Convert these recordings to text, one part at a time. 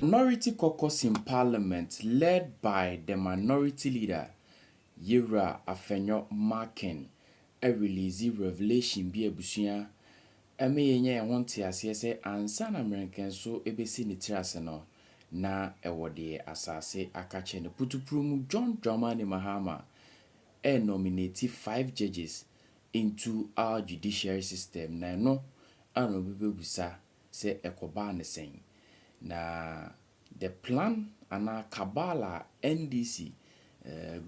Minority caucus in Parliament, led by the Minority Leader, Yira Afenyo Markin, a release revelation be a bushia. Yenye wanti asese ansa na American so ebesi ni tiraseno na ewode asase akache ne putuprumu John Dramani Mahama nominate 5 judges into our judiciary system na no ano bibebusa se ekoba ne sen na the plan ana kabala NDC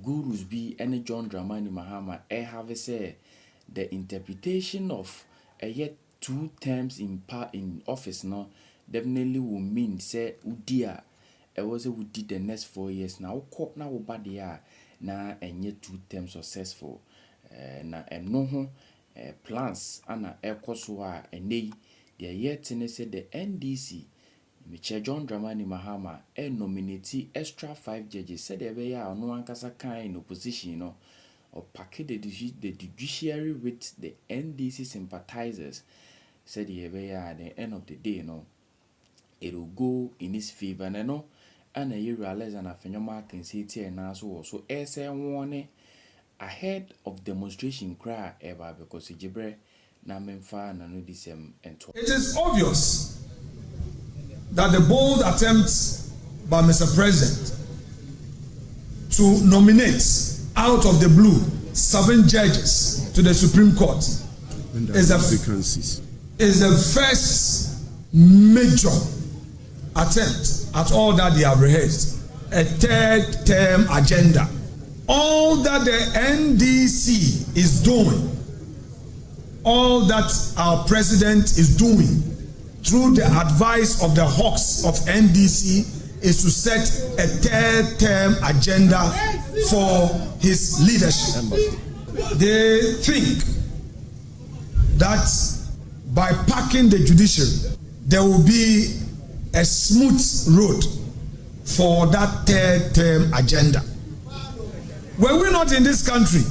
gurus be any John Dramani Mahama have say the interpretation of yet 2 terms in office now definitely will mean say udia was a would the next 4 years now court now bad na enye 2 terms successful na eno plans ana ekoso a enei the yet say the NDC Mr. John Dramani Mahama nominate extra 5 judges said they were no ankasa kan in opposition no or packet the judiciary with the NDC sympathizers said at the end of the day no it will go in his favor and no and a year realize and a phenomenon can see it and also warning ahead of demonstration cry ever because Jibre na memfa na no disem ento. It is obvious that the bold attempt by Mr. President to nominate out of the blue 7 judges to the Supreme Court is the first major attempt at all that they have rehearsed, a 3rd term agenda. All that the NDC is doing, all that our president is doing through the advice of the hawks of NDC is to set a 3rd term agenda for his leadership. They think that by packing the judiciary, there will be a smooth road for that 3rd term agenda. Were we not in this country,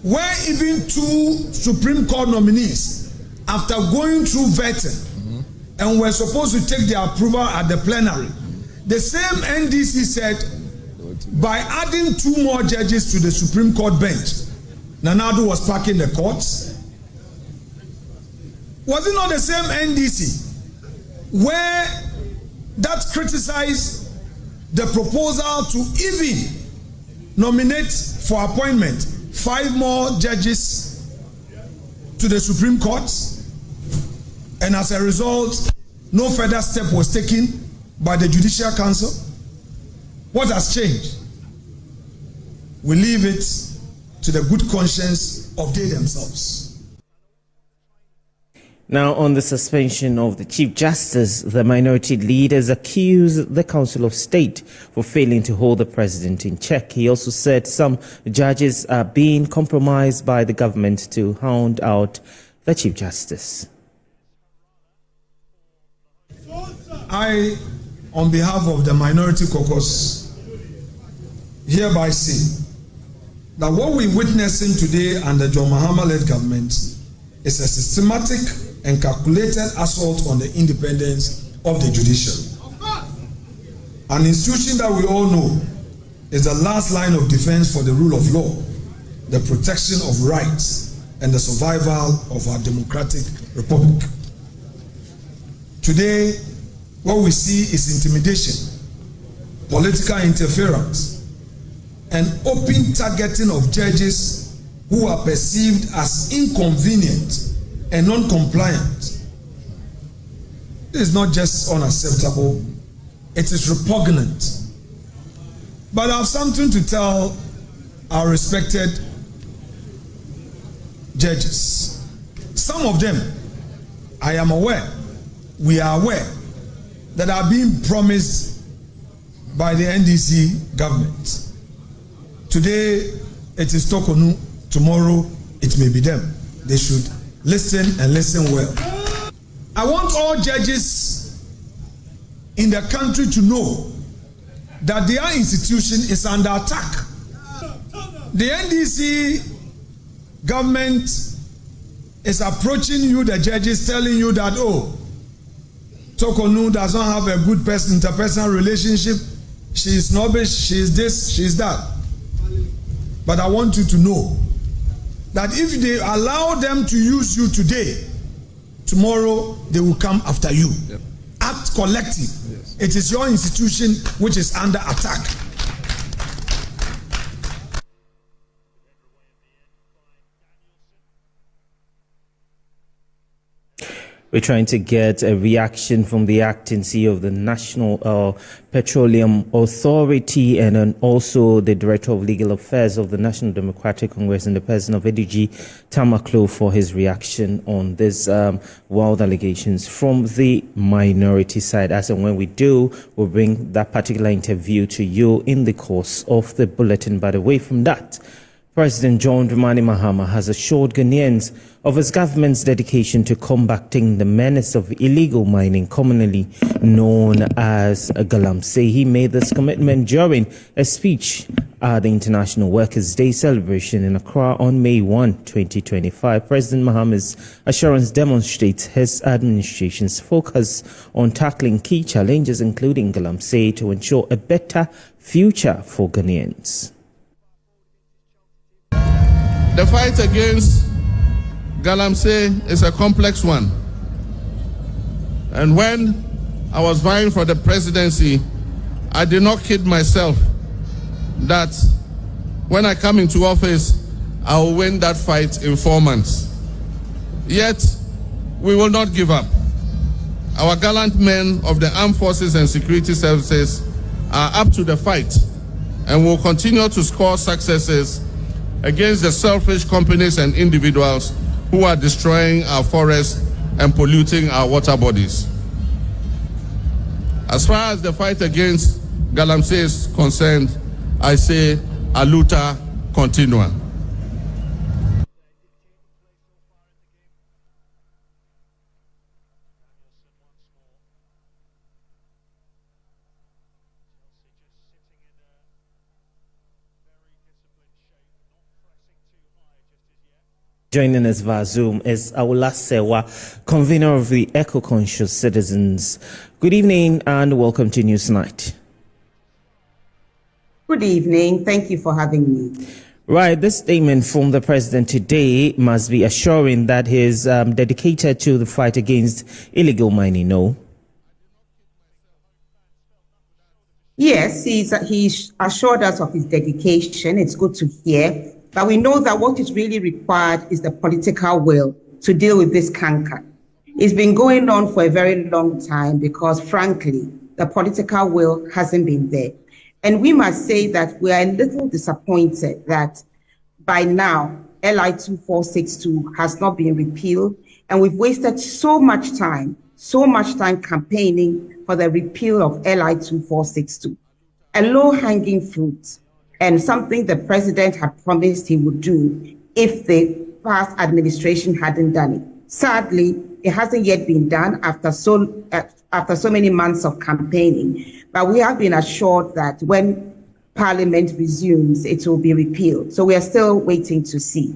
where even 2 Supreme Court nominees, after going through vetting, and were supposed to take their approval at the plenary, the same NDC said, by adding 2 more judges to the Supreme Court bench, Nana Addo was packing the courts. Was it not the same NDC where that criticized the proposal to even nominate for appointment 5 more judges to the Supreme Court, and as a result no further step was taken by the Judicial Council? What has changed? We leave it to the good conscience of they themselves. Now, on the suspension of the Chief Justice, the minority leaders accused the Council of State for failing to hold the president in check. He also said some judges are being compromised by the government to hound out the Chief Justice. I, on behalf of the Minority Caucus, hereby say that what we're witnessing today under John Mahama-led government is a systematic and calculated assault on the independence of the judiciary. An institution that we all know is the last line of defense for the rule of law, the protection of rights, and the survival of our democratic republic. Today, what we see is intimidation, political interference, and open targeting of judges who are perceived as inconvenient and non-compliant. It is not just unacceptable, it is repugnant. But I have something to tell our respected judges. Some of them, I am aware, we are aware, that are being promised by the NDC government. Today, it is Tokonu, tomorrow, it may be them. They should listen and listen well. I want all judges in the country to know that their institution is under attack. The NDC government is approaching you, the judges, telling you that, oh, Tokonu does not have a good interpersonal relationship. She is snobbish, she is this, she is that. But I want you to know that if they allow them to use you today, tomorrow they will come after you. Yep. Act collective. Yes. It is your institution which is under attack. We're trying to get a reaction from the acting CEO of the National Petroleum Authority and then also the Director of Legal Affairs of the National Democratic Congress and the person of ADG Tamaklo for his reaction on this wild allegations from the minority side. As and when we do, we'll bring that particular interview to you in the course of the bulletin. But away from that, President John Dramani Mahama has assured Ghanaians of his government's dedication to combating the menace of illegal mining, commonly known as galamsey. He made this commitment during a speech at the International Workers' Day celebration in Accra on May 1, 2025. President Mahama's assurance demonstrates his administration's focus on tackling key challenges, including galamsey, to ensure a better future for Ghanaians. The fight against galamsey is a complex one. And when I was vying for the presidency, I did not kid myself that when I come into office, I will win that fight in 4 months. Yet, we will not give up. Our gallant men of the armed forces and security services are up to the fight and will continue to score successes against the selfish companies and individuals who are destroying our forests and polluting our water bodies. As far as the fight against galamsey is concerned, I say, a luta continua. Joining us via Zoom is Awula Sewa, convener of the Eco-Conscious Citizens. Good evening and welcome to Newsnight. Good evening. Thank you for having me. Right, this statement from the president today must be assuring that he is dedicated to the fight against illegal mining, no? Yes, he's assured us of his dedication. It's good to hear. But we know that what is really required is the political will to deal with this canker. It's been going on for a very long time because, frankly, the political will hasn't been there. And we must say that we are a little disappointed that by now, LI 2462 has not been repealed. And we've wasted so much time campaigning for the repeal of LI 2462. A low-hanging fruit. And something the president had promised he would do if the past administration hadn't done it. Sadly, it hasn't yet been done after so many months of campaigning. But we have been assured that when Parliament resumes, it will be repealed. So we are still waiting to see.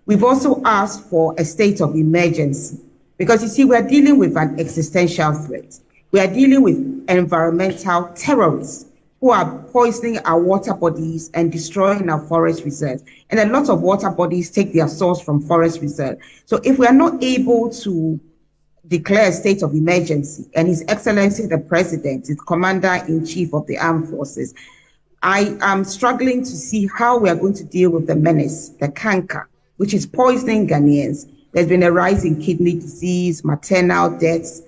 We've also asked for a state of emergency because, you see, we are dealing with an existential threat. We are dealing with environmental terrorists who are poisoning our water bodies and destroying our forest reserves. And a lot of water bodies take their source from forest reserve. So if we are not able to declare a state of emergency, and His Excellency the President is Commander-in-Chief of the Armed Forces, I am struggling to see how we are going to deal with the menace, the canker, which is poisoning Ghanaians. There's been a rise in kidney disease, maternal deaths,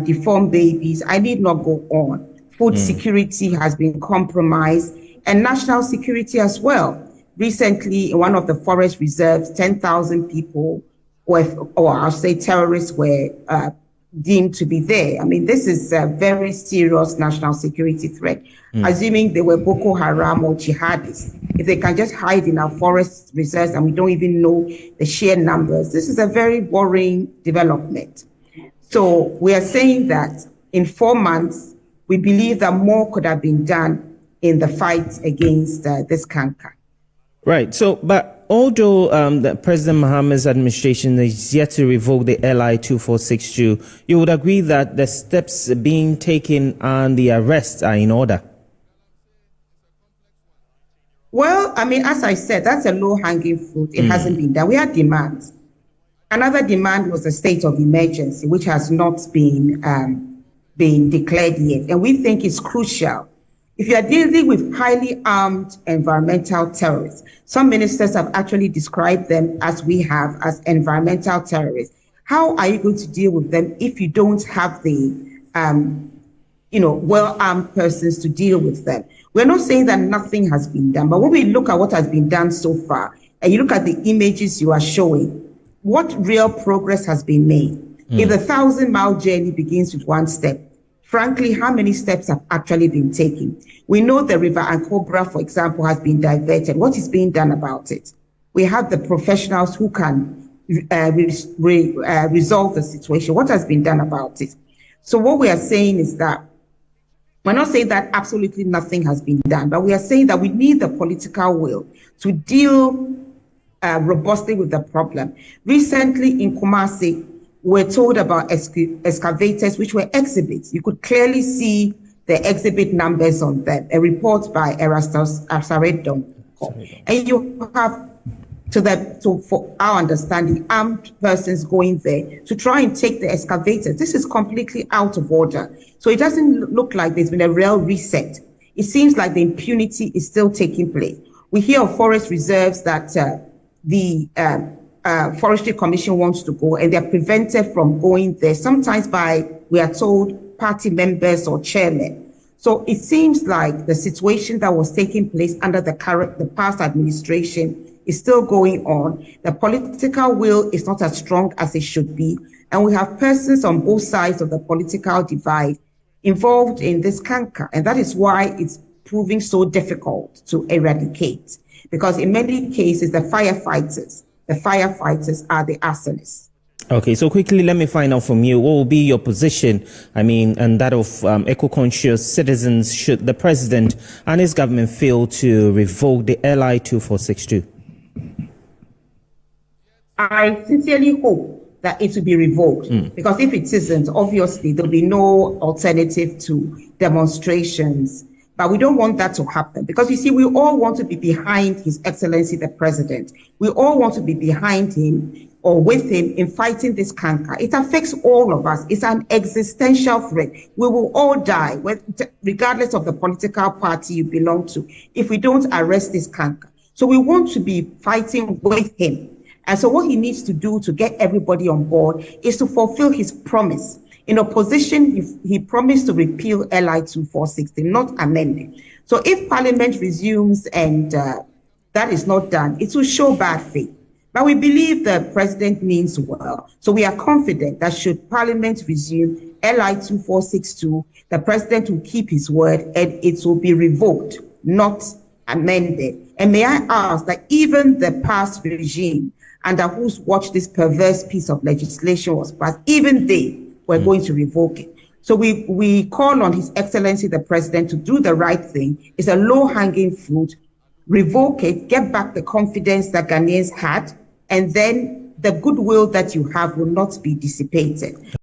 deformed babies. I need not go on. Food security has been compromised, and national security as well. Recently, in one of the forest reserves, 10,000 people, or I'll say terrorists, were deemed to be there. I mean, this is a very serious national security threat. Assuming they were Boko Haram or jihadists, if they can just hide in our forest reserves and we don't even know the sheer numbers, this is a very worrying development. So we are saying that in 4 months, we believe that more could have been done in the fight against this canker. Right. So, but although the President Mahama's administration is yet to revoke the LI 2462, you would agree that the steps being taken and the arrests are in order? Well, I mean, as I said, that's a low-hanging fruit. It hasn't been done. We had demands. Another demand was a state of emergency, which has not been declared yet. And we think it's crucial. If you are dealing with highly armed environmental terrorists, some ministers have actually described them, as we have, as environmental terrorists. How are you going to deal with them if you don't have the well-armed persons to deal with them? We're not saying that nothing has been done, but when we look at what has been done so far, and you look at the images you are showing, what real progress has been made? If the 1,000-mile journey begins with one step, frankly, how many steps have actually been taken? We know the river Ankobra, for example, has been diverted. What is being done about it? We have the professionals who can resolve the situation. What has been done about it? So what we are saying is that we're not saying that absolutely nothing has been done, but we are saying that we need the political will to deal robustly with the problem. Recently in Kumasi, we're told about excavators, which were exhibits. You could clearly see the exhibit numbers on them, a report by Erastus Asaredon. And you have, for our understanding, armed persons going there to try and take the excavators. This is completely out of order. So it doesn't look like there's been a real reset. It seems like the impunity is still taking place. We hear of forest reserves that the Forestry Commission wants to go, and they're prevented from going there, sometimes by, we are told, party members or chairmen. So it seems like the situation that was taking place under the past administration is still going on. The political will is not as strong as it should be. And we have persons on both sides of the political divide involved in this canker. And that is why it's proving so difficult to eradicate. Because in many cases, the firefighters are the arsonists. Okay, so quickly, let me find out from you, what will be your position, and that of eco-conscious citizens should the president and his government fail to revoke the LI 2462? I sincerely hope that it will be revoked, because if it isn't, obviously there'll be no alternative to demonstrations. But we don't want that to happen, because you see, we all want to be behind His Excellency the President. We all want to be behind him or with him in fighting this canker. It affects all of us. It's an existential threat. We will all die, regardless of the political party you belong to, if we don't arrest this canker. So we want to be fighting with him. And so what he needs to do to get everybody on board is to fulfill his promise. In opposition, he promised to repeal LI 2460, not amend it. So if Parliament resumes and that is not done, it will show bad faith. But we believe the President means well. So we are confident that should Parliament resume LI 2462, the President will keep his word and it will be revoked, not amended. And may I ask that even the past regime under whose watch this perverse piece of legislation was passed, even they were going to revoke it. So we call on His Excellency the President to do the right thing. It's a low-hanging fruit. Revoke it, get back the confidence that Ghanaians had, and then the goodwill that you have will not be dissipated.